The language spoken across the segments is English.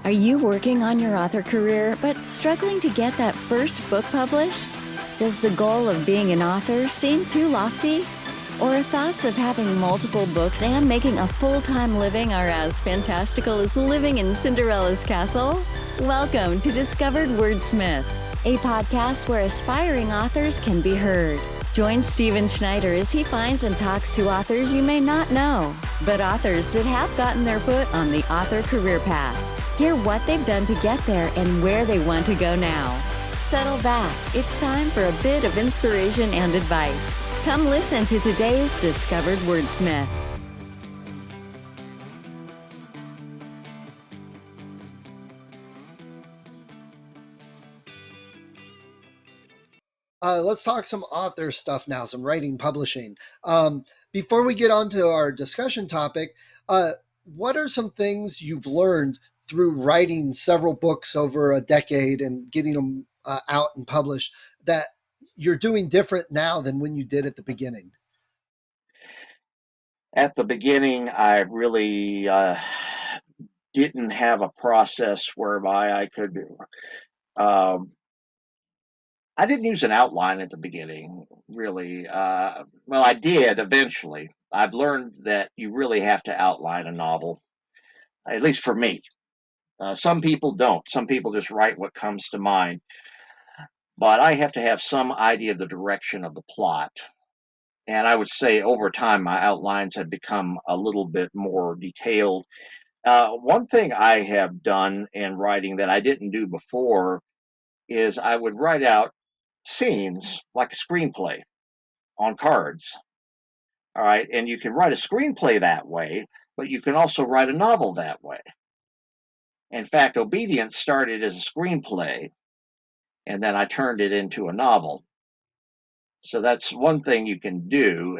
Are you working on your author career but struggling to get that first book published? Does the goal of being an author seem too lofty? Or thoughts of having multiple books and making a full-time living are as fantastical as living in Cinderella's castle? Welcome to Discovered Wordsmiths, a podcast where aspiring authors can be heard. Join Stephen Schneider as he finds and talks to authors you may not know, but authors that have gotten their foot on the author career path. Hear what they've done to get there and where they want to go now. Settle back. It's time for a bit of inspiration and advice. Come listen to today's Discovered Wordsmith. Let's talk some author stuff now, some writing, publishing. Before we get on to our discussion topic, what are some things you've learned through writing several books over a decade and getting them out and published that you're doing different now than when you did at the beginning? At the beginning, I really didn't have a process whereby I could. I didn't use an outline at the beginning, really. Well, I did eventually. I've learned that you really have to outline a novel, at least for me. Some people don't. Some people just write what comes to mind. But I have to have some idea of the direction of the plot. And I would say over time, my outlines have become a little bit more detailed. One thing I have done in writing that I didn't do before is I would write out scenes like a screenplay on cards. All right. And you can write a screenplay that way, but you can also write a novel that way. In fact, Obedience started as a screenplay, and then I turned it into a novel. So that's one thing you can do.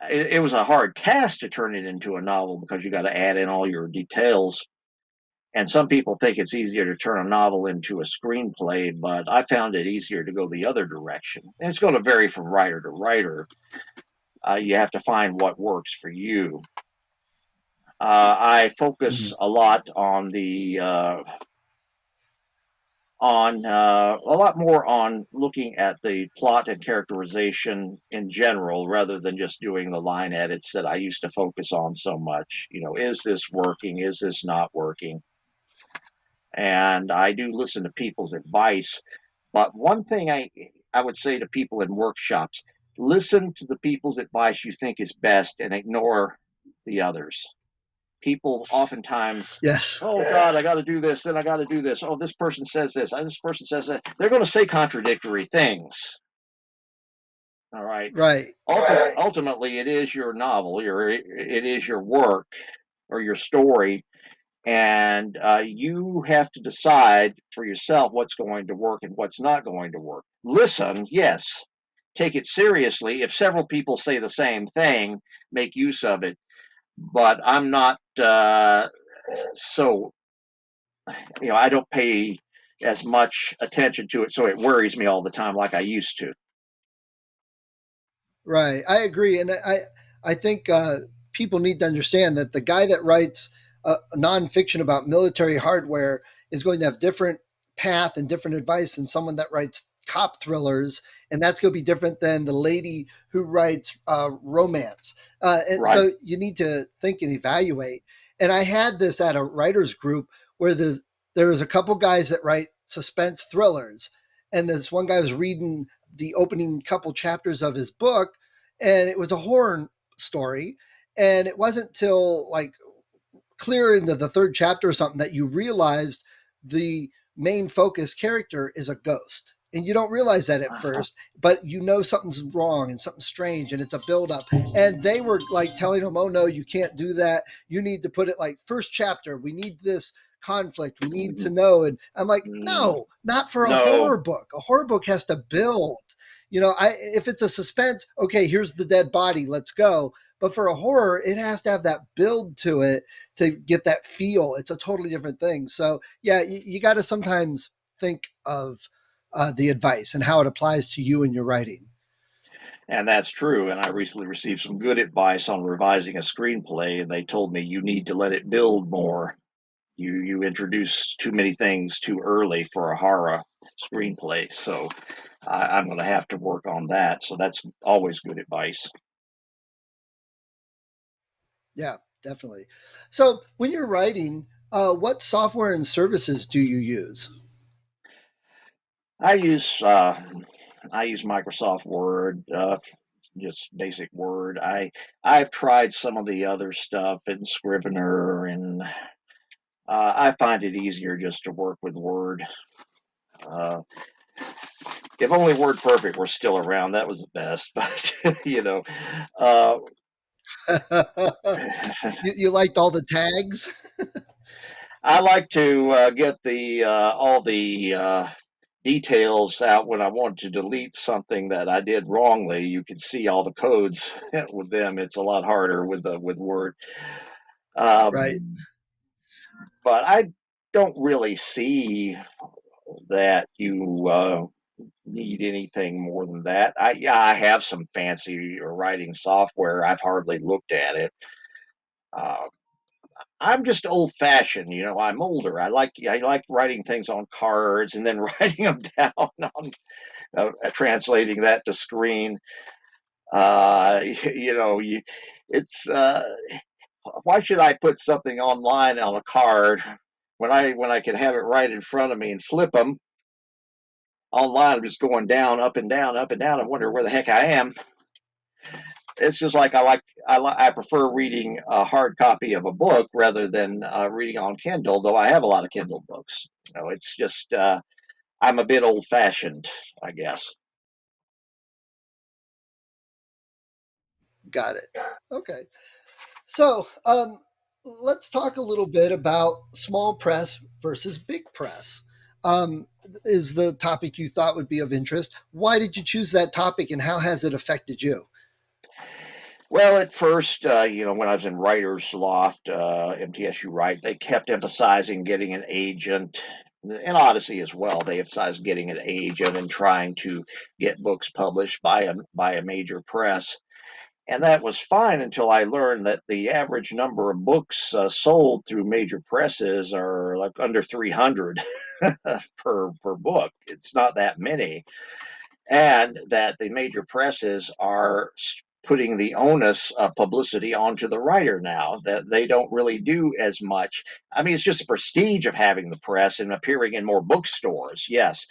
It was a hard task to turn it into a novel because you got to add in all your details. And some people think it's easier to turn a novel into a screenplay, but I found it easier to go the other direction. And it's going to vary from writer to writer. You have to find what works for you. I focus a lot on a lot more on looking at the plot and characterization in general rather than just doing the line edits that I used to focus on so much. You know, is this working? Is this not working? And I do listen to people's advice. But one thing I would say to people in workshops, listen to the people's advice you think is best and ignore the others. People oftentimes, Yes. Oh God, I got to do this, then I got to do this. Oh, this person says this, this person says that. They're going to say contradictory things. All right. Right. Ultimately, it is your novel, it is your work or your story, and you have to decide for yourself what's going to work and what's not going to work. Listen, yes. Take it seriously. If several people say the same thing, make use of it. But I'm not so, I don't pay as much attention to it, so it worries me all the time like I used to. Right. I agree. And I think people need to understand that the guy that writes nonfiction about military hardware is going to have different path and different advice than someone that writes cop thrillers, and that's going to be different than the lady who writes romance. And Right. So you need to think and evaluate. And I had this at a writers group where there was a couple guys that write suspense thrillers, and this one guy was reading the opening couple chapters of his book, and it was a horror story. And it wasn't till like clear into the third chapter or something that you realized the main focus character is a ghost. And you don't realize that at first, but you know something's wrong and something's strange, and it's a buildup. And they were like telling him, oh no, you can't do that. You need to put it like first chapter. We need this conflict. We need to know. And I'm like, no, not for a horror book. A horror book has to build. If it's a suspense, okay, here's the dead body, let's go. But for a horror, it has to have that build to it to get that feel. It's a totally different thing. So yeah, you got to sometimes think of the advice and how it applies to you in your writing. And that's true. And I recently received some good advice on revising a screenplay, and they told me you need to let it build more. you introduce too many things too early for a horror screenplay. So I'm going to have to work on that. So that's always good advice. Yeah, definitely. So when you're writing, what software and services do you use? I use uh, I use Microsoft Word, just basic Word. I've tried some of the other stuff in Scrivener, and I find it easier just to work with Word. Uh, if only WordPerfect were still around, that was the best. But uh, You liked all the tags? I like to get the all the details out when I want to delete something that I did wrongly. You can see all the codes with them. It's a lot harder with Word. Right. Um, but I don't really see that you need anything more than that. I have some fancy writing software. I've hardly looked at it. Uh, I'm just old fashioned, I'm older. I like writing things on cards and then writing them down on translating that to screen. It's why should I put something online on a card when I can have it right in front of me and flip them online? I'm just going down, up and down, up and down. I wonder where the heck I am. It's just like I prefer reading a hard copy of a book rather than reading on Kindle. Though I have a lot of Kindle books. It's just I'm a bit old fashioned, I guess. Got it. Okay. So let's talk a little bit about small press versus big press. Is the topic you thought would be of interest? Why did you choose that topic and how has it affected you? Well, at first, when I was in Writer's Loft, MTSU Write, they kept emphasizing getting an agent, and Odyssey as well. They emphasized getting an agent and trying to get books published by a major press. And that was fine until I learned that the average number of books sold through major presses are like under 300 per book. It's not that many, and that the major presses are putting the onus of publicity onto the writer now, that they don't really do as much. I mean, it's just the prestige of having the press and appearing in more bookstores. Yes,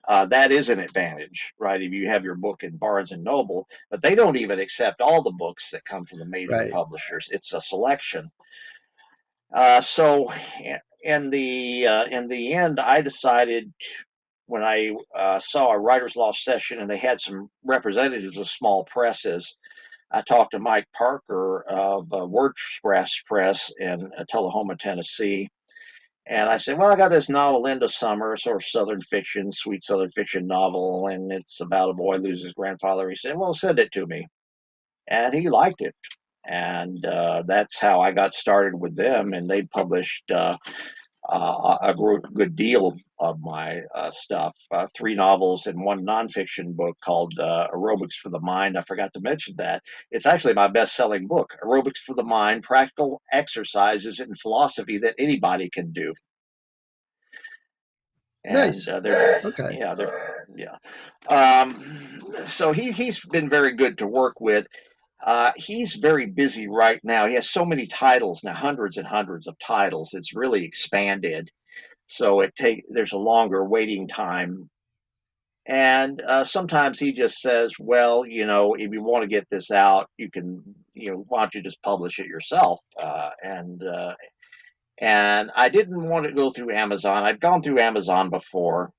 that is an advantage, right? If you have your book in Barnes and Noble, but they don't even accept all the books that come from the major Right. publishers. It's a selection. So in the end, I decided when I saw a writers' law session and they had some representatives of small presses. I talked to Mike Parker of WordPress Press in Tullahoma, Tennessee, and I said, "Well, I got this novel, End of Summer, sort of Southern fiction, sweet Southern fiction novel, and it's about a boy loses his grandfather." He said, "Well, send it to me," and he liked it. And that's how I got started with them, and they published I wrote a good deal of my stuff, three novels and one nonfiction book called Aerobics for the Mind. I forgot to mention that. It's actually my best selling book, Aerobics for the Mind, Practical Exercises in Philosophy that anybody can do. And Nice. Okay. yeah. So he's been very good to work with. He's very busy right now. He has so many titles now, hundreds and hundreds of titles. It's really expanded, so there's a longer waiting time. And sometimes he just says, "Well, if you want to get this out, you can, why don't you just publish it yourself?" And I didn't want to go through Amazon. I've gone through Amazon before,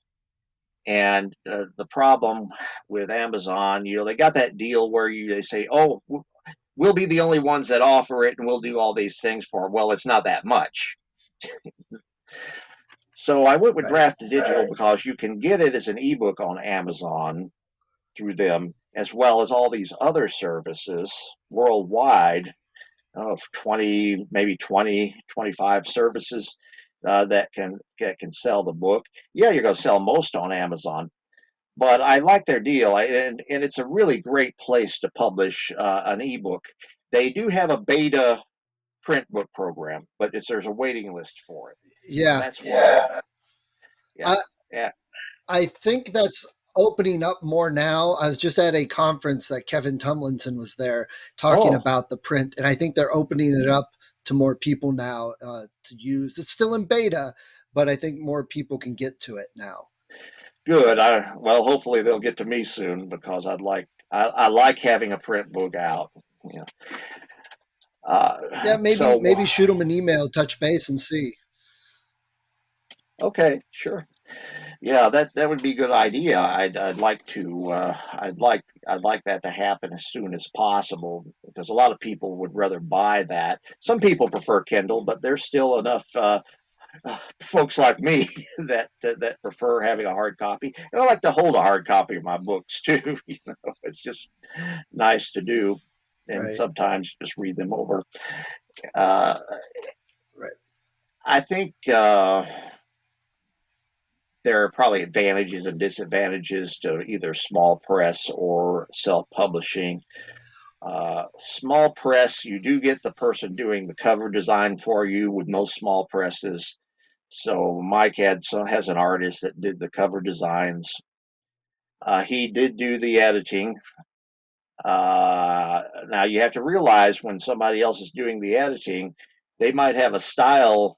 and the problem with Amazon, they got that deal where they say, "Oh, we'll be the only ones that offer it, and we'll do all these things for them." Well, it's not that much. So I went with Right. Draft to Digital because you can get it as an ebook on Amazon through them, as well as all these other services worldwide of 20, maybe 20, 25 services that can sell the book. Yeah, you're going to sell most on Amazon, but I like their deal, and it's a really great place to publish an ebook. They do have a beta print book program, but there's a waiting list for it. And Yeah. that's why, yeah, I, yeah. I think that's opening up more now. I was just at a conference that Kevin Tumlinson was there talking Oh, about the print, and I think they're opening it up to more people now to use. It's still in beta, but I think more people can get to it now. good. Well, hopefully they'll get to me soon because I like having a print book out. Yeah. Yeah, maybe shoot them an email, touch base, and see. Okay, sure. Yeah, that would be a good idea. I'd like to I'd like that to happen as soon as possible because a lot of people would rather buy that. Some people prefer Kindle, but there's still enough folks like me that prefer having a hard copy. And I like to hold a hard copy of my books too. It's just nice to do, and Right, sometimes just read them over. Uh, right. I think. There are probably advantages and disadvantages to either small press or self-publishing. Small press, you do get the person doing the cover design for you with most small presses. So Mike has an artist that did the cover designs. He did do the editing. Now you have to realize when somebody else is doing the editing, they might have a style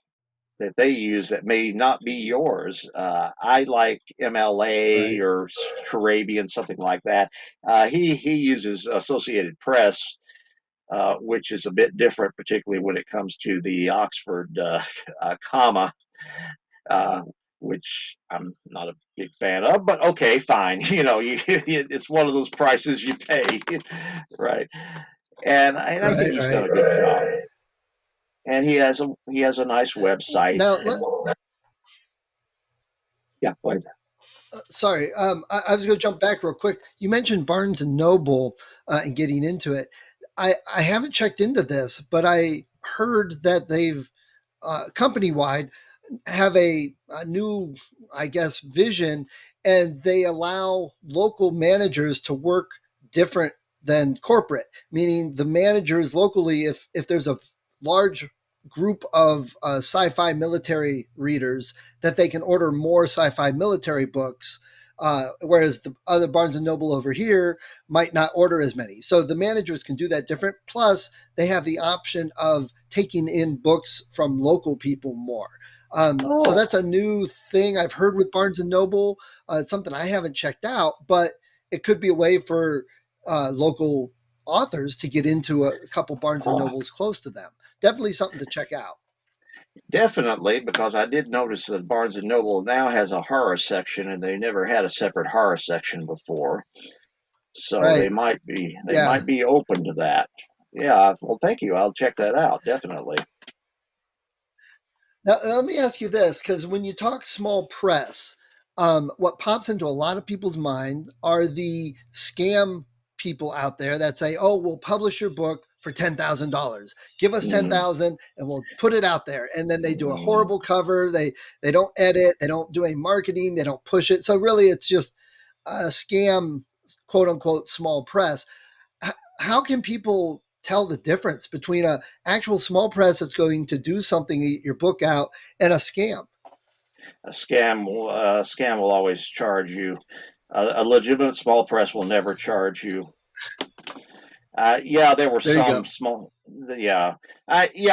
that they use that may not be yours. I like MLA Right. or Caribbean, something like that. He uses Associated Press, which is a bit different, particularly when it comes to the Oxford comma, uh, which I'm not a big fan of. But okay, fine. It's one of those prices you pay, right? And I think Right, he's done right. a good job. And he has a nice website. Now, And yeah, go ahead. sorry, I was going to jump back real quick. You mentioned Barnes and Noble and getting into it. I haven't checked into this, but I heard that they've company wide have a new, I guess, vision, and they allow local managers to work different than corporate. Meaning, the managers locally, if there's a large group of sci-fi military readers, that they can order more sci-fi military books. Whereas the other Barnes and Noble over here might not order as many. So the managers can do that different. Plus, they have the option of taking in books from local people more. So Oh, that's a new thing I've heard with Barnes and Noble. It's something I haven't checked out, but it could be a way for local authors to get into a couple Barnes and oh, Nobles close to them. Definitely something to check out. definitely, because I did notice that Barnes and Noble now has a horror section, and they never had a separate horror section before. So they Right. might be they Yeah. might be open to that. Yeah. Well, thank you. I'll check that out. Definitely. Now, let me ask you this, because when you talk small press, what pops into a lot of people's mind are the scam people out there that say, "Oh, we'll publish your book for $10,000. Give us Mm, 10,000, and we'll put it out there." And then they do a mm. horrible cover. They don't edit. They don't do any marketing. They don't push it. So really, it's just a scam, quote unquote, small press. How can people tell the difference between a actual small press that's going to do something to get your book out and a scam? A scam will always charge you. A legitimate small press will never charge you. Yeah, there were There you some go. small. Yeah,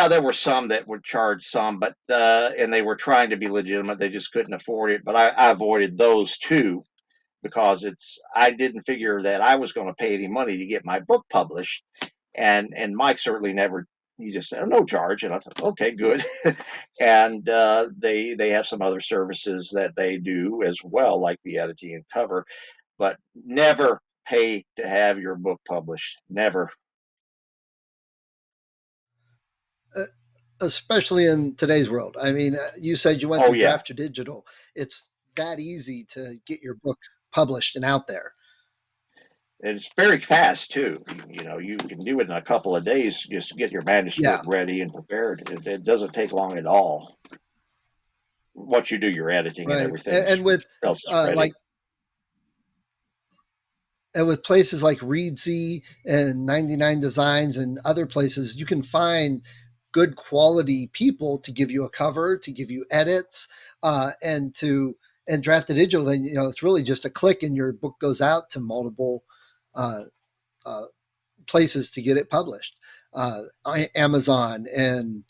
there were some that would charge some, but and they were trying to be legitimate. They just couldn't afford it. But I avoided those too because I didn't figure that I was going to pay any money to get my book published, and Mike certainly never. He just said, "Oh, no charge," and I thought, "Okay, good." And they have some other services that they do as well, like the editing and cover, but never pay to have your book published. Never. Uh, Especially in today's world. I mean, you said you went Oh through yeah, Draft to Digital. It's that easy to get your book published and out there. and it's very fast too. You can do it in a couple of days just to get your Yeah, manuscript ready and prepared. It doesn't take long at all. Once you do your editing and right. everything else is Uh, ready. like and with places like Reedsy and 99 Designs and other places, you can find good quality people to give you a cover, to give you edits, and draft a digital. Then it's really just a click, and your book goes out to multiple places to get it published, Amazon and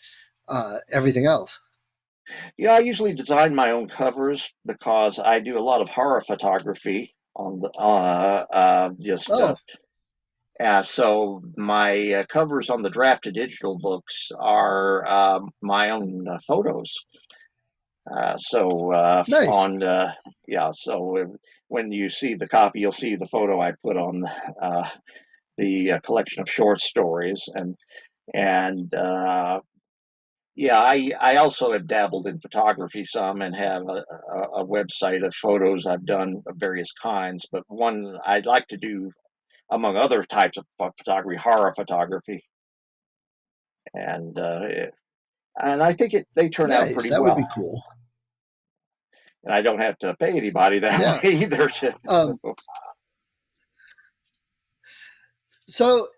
everything else. Yeah, I usually design my own covers because I do a lot of horror photography on the Oh, so my covers on the draft to digital books are my own photos. nice. When you see the copy, you'll see the photo I put on the collection of short stories, and I also have dabbled in photography some and have a website of photos I've done of various kinds. But one I'd like to do, among other types of photography, horror photography, and I think they turn out Nice. pretty That would well. be cool. And I don't have to pay anybody that Yeah. way either. So,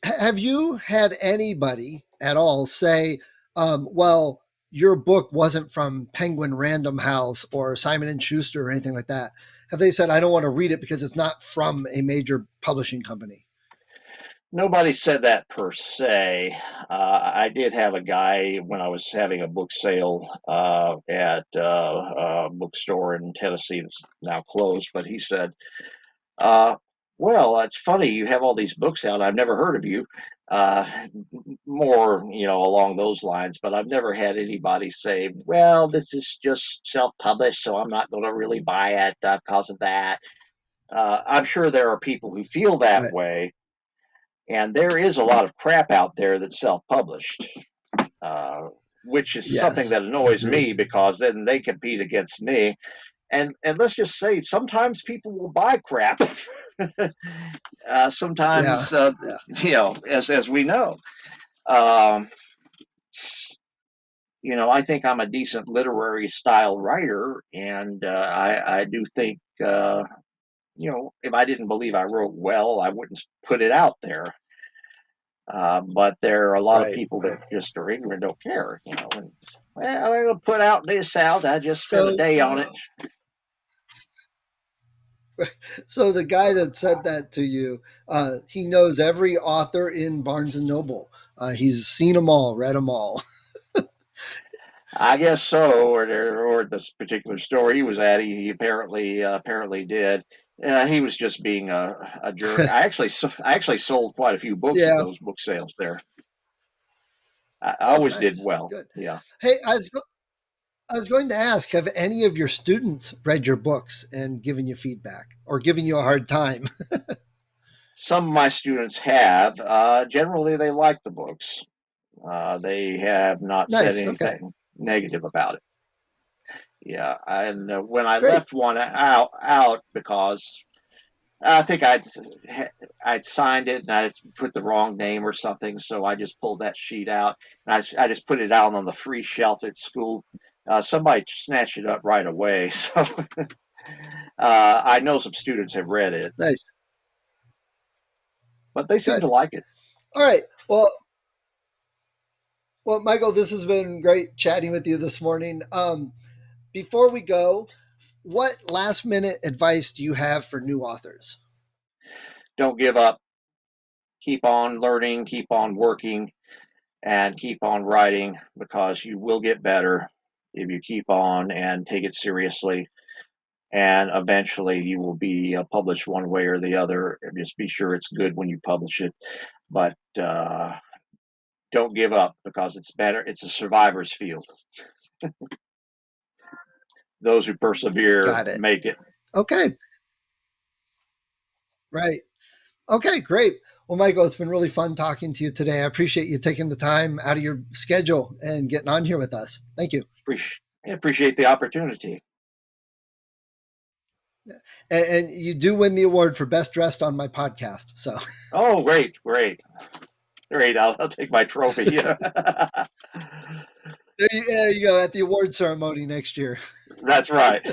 have you had anybody at all say, well, your book wasn't from Penguin Random House or Simon and Schuster or anything like that? Have they said, I don't want to read it because it's not from a major publishing company? Nobody said that per se. I did have a guy when I was having a book sale at a bookstore in Tennessee that's now closed, but he said, well, it's funny, you have all these books out. I've never heard of you. Uh, More, along those lines, but I've never had anybody say, well, this is just self-published, so I'm not going to really buy it because of that. I'm sure there are people who feel that Right. way, and there is a lot of crap out there that's self-published, which is something that annoys me because then they compete against me. And let's just say sometimes people will buy crap. Sometimes, as we know, um, I think I'm a decent literary style writer, and I do think, if I didn't believe I wrote well, I wouldn't put it out there. But there are a lot of people that just are ignorant, don't care, and, well, I'm going to put out this out. I just spent a day on it. So the guy that said that to you, he knows every author in Barnes and Noble. He's seen them all, read them all. I guess so, or this particular store he was at, he apparently did. He was just being a jerk. I actually sold quite a few books at Yeah. those book sales there. I always did well. Good. Yeah. Hey, I was going to ask, have any of your students read your books and given you feedback or given you a hard time? Some of my students have. Generally, they like the books. They have not said Nice. Okay. anything negative about it. Yeah, and when I Great. left one out because I think I'd signed it and I put the wrong name or something, so I just pulled that sheet out and I just put it out on the free shelf at school. Somebody snatched it up right away, so I know some students have read it, Nice. but they seem to like it. All right. Well, Michael, this has been great chatting with you this morning. Before we go, what last minute advice do you have for new authors? Don't give up. Keep on learning, keep on working, and keep on writing because you will get better if you keep on and take it seriously. And eventually you will be published one way or the other. Just be sure it's good when you publish it. But don't give up because it's better. It's a survivor's field. Those who persevere make it. Okay. Right. Okay, great. Well, Michael, it's been really fun talking to you today. I appreciate you taking the time out of your schedule and getting on here with us. Thank you. I appreciate the opportunity. And you do win the award for best dressed on my podcast. So. Oh, great. I'll take my trophy. There you go at the award ceremony next year. That's right.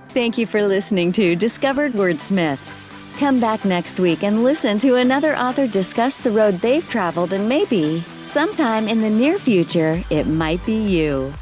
Thank you for listening to Discovered Wordsmiths. Come back next week and listen to another author discuss the road they've traveled, and maybe, sometime in the near future, it might be you.